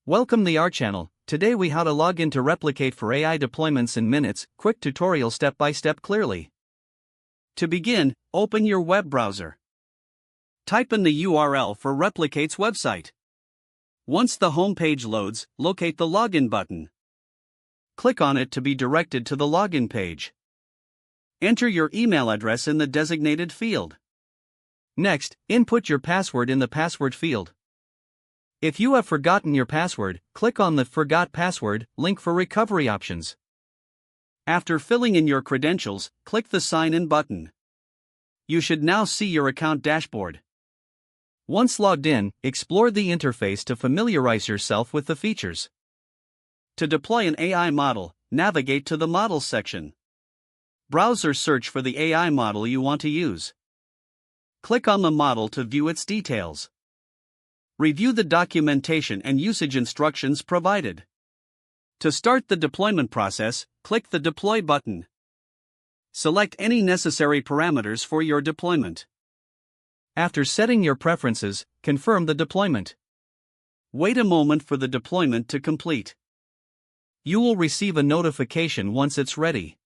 Welcome to our channel. Today we how to log in to replicate for AI deployments in minutes, quick tutorial step by step clearly. To begin, open your web browser. Type in the URL for Replicate's website. Once the home page loads, locate the login button. Click on it to be directed to the login page. Enter your email address in the designated field. Next, input your password in the password field. If you have forgotten your password, click on the Forgot Password link for recovery options. After filling in your credentials, click the Sign In button. You should now see your account dashboard. Once logged in, explore the interface to familiarize yourself with the features. To deploy an AI model, navigate to the Models section. Browse or search for the AI model you want to use. Click on the model to view its details. Review the documentation and usage instructions provided. To start the deployment process, click the Deploy button. Select any necessary parameters for your deployment. After setting your preferences, confirm the deployment. Wait a moment for the deployment to complete. You will receive a notification once it's ready.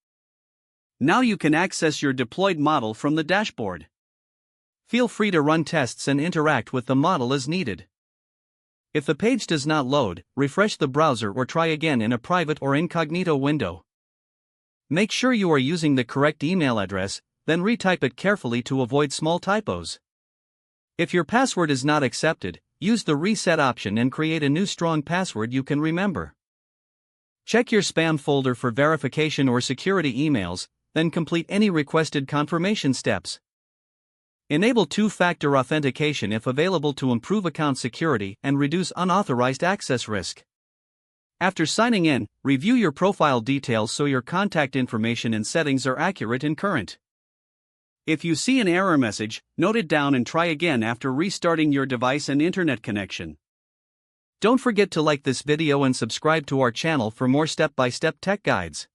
Now you can access your deployed model from the dashboard. Feel free to run tests and interact with the model as needed. If the page does not load, refresh the browser or try again in a private or incognito window. Make sure you are using the correct email address, then retype it carefully to avoid small typos. If your password is not accepted, use the reset option and create a new strong password you can remember. Check your spam folder for verification or security emails, then complete any requested confirmation steps. Enable two-factor authentication if available to improve account security and reduce unauthorized access risk. After signing in, review your profile details so your contact information and settings are accurate and current. If you see an error message, note it down and try again after restarting your device and internet connection. Don't forget to like this video and subscribe to our channel for more step-by-step tech guides.